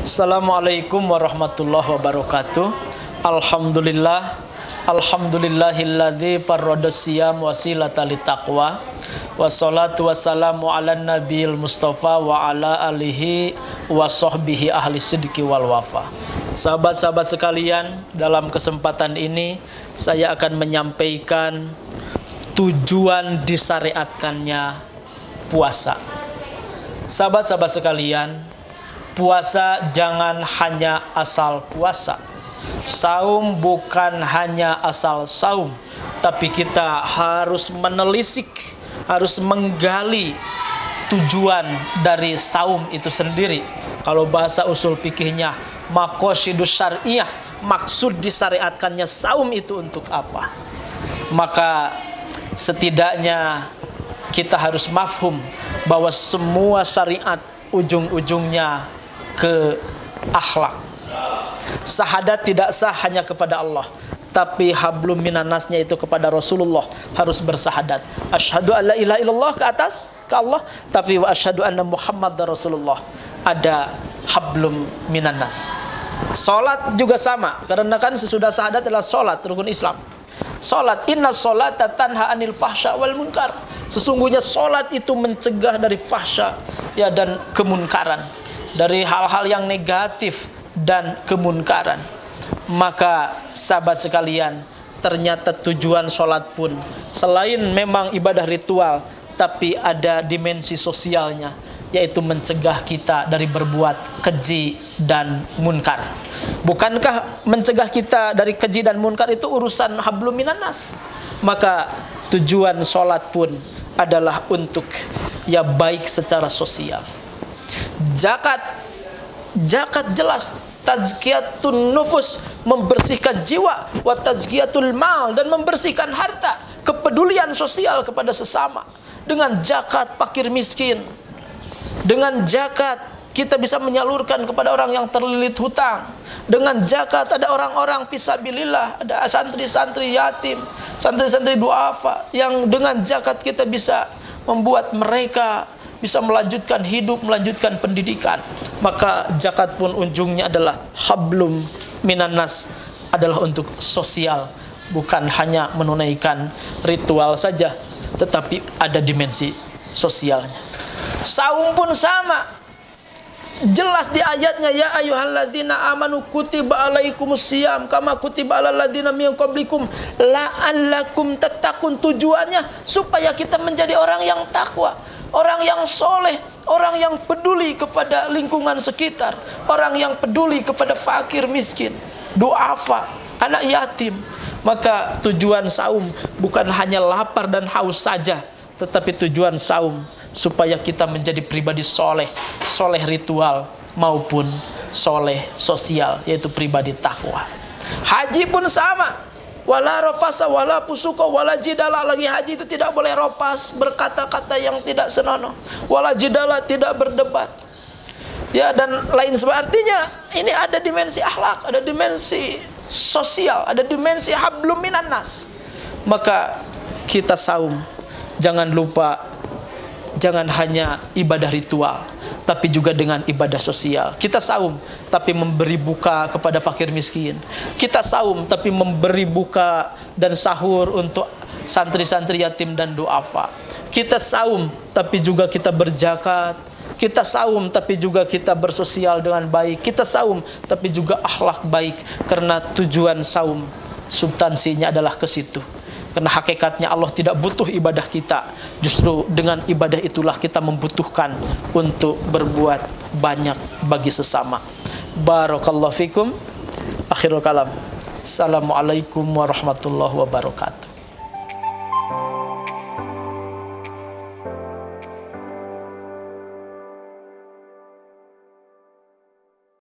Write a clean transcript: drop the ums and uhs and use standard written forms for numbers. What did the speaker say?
Assalamualaikum warahmatullahi wabarakatuh. Alhamdulillah, alhamdulillahilladzi farrada siyam wasilatan litaqwa. Wassalatu wassalamu ala nabiyil mustafa wa ala alihi wa sahbihi ahli sidqi wal wafa. Sahabat-sahabat sekalian, dalam kesempatan ini saya akan menyampaikan tujuan disyariatkannya puasa. Sahabat-sahabat sekalian, puasa jangan hanya asal puasa. Saum bukan hanya asal saum, tapi kita harus menelisik, harus menggali tujuan dari saum itu sendiri. Kalau bahasa usul fikihnya, maqasidus syar'iyah, maksud disyariatkannya saum itu untuk apa? Maka setidaknya kita harus mafhum bahwa semua syariat ujung-ujungnya ke akhlak. Syahadat tidak sah hanya kepada Allah, tapi hablum minannasnya itu kepada Rasulullah, harus bersahadat. Asyhadu alla ilaha illallah ke atas ke Allah, tapi wa asyhadu anna Muhammadar Rasulullah, ada hablum minannas. Salat juga sama, karena kan sesudah syahadat adalah salat, rukun Islam. Salat, inna sholata tanha anil fahsya wal munkar. Sesungguhnya salat itu mencegah dari fahsya ya dan kemunkaran, dari hal-hal yang negatif dan kemunkaran. Maka sahabat sekalian, ternyata tujuan sholat pun selain memang ibadah ritual, tapi ada dimensi sosialnya, yaitu mencegah kita dari berbuat keji dan munkar. Bukankah mencegah kita dari keji dan munkar itu urusan hablum minannas? Maka tujuan sholat pun adalah untuk ya baik secara sosial. Zakat jelas, tazkiyatun nufus, membersihkan jiwa, wa tazkiyatul mal, dan membersihkan harta, kepedulian sosial kepada sesama. Dengan zakat fakir miskin, dengan zakat kita bisa menyalurkan kepada orang yang terlilit hutang. Dengan zakat ada orang-orang fisabilillah, ada santri-santri yatim, santri-santri duafa, yang dengan zakat kita bisa membuat mereka bisa melanjutkan hidup, melanjutkan pendidikan. Maka zakat pun ujungnya adalah hablum minannas, adalah untuk sosial, bukan hanya menunaikan ritual saja, tetapi ada dimensi sosialnya. Saum pun sama. Jelas di ayatnya, ya ayyuhalladzina amanu kutiba alaikumusiyam kama kutiba alal ladzina min qablikum la'allakum tattaqun. Tujuannya supaya kita menjadi orang yang takwa, orang yang soleh, orang yang peduli kepada lingkungan sekitar, orang yang peduli kepada fakir miskin, duafa, anak yatim. Maka tujuan saum bukan hanya lapar dan haus saja, tetapi tujuan saum supaya kita menjadi pribadi soleh, soleh ritual maupun soleh sosial, yaitu pribadi takwa. Haji pun sama, wala ropasa wala pusuka wala jidala. Lagi haji itu tidak boleh ropas, berkata-kata yang tidak senonoh, wala jidala, tidak berdebat ya, dan lain sebagainya. Artinya ini ada dimensi akhlak, ada dimensi sosial, ada dimensi hablum minannas. Maka kita saum, jangan lupa, jangan hanya ibadah ritual, tapi juga dengan ibadah sosial. Kita saum, tapi memberi buka kepada fakir miskin. Kita saum, tapi memberi buka dan sahur untuk santri-santri yatim dan duafa. Kita saum, tapi juga kita berzakat. Kita saum, tapi juga kita bersosial dengan baik. Kita saum, tapi juga akhlak baik. Karena tujuan saum, substansinya adalah ke situ. Karena hakikatnya Allah tidak butuh ibadah kita. Justru dengan ibadah itulah kita membutuhkan untuk berbuat banyak bagi sesama. Barakallahu fikum. Akhirul kalam. Assalamualaikum warahmatullahi wabarakatuh.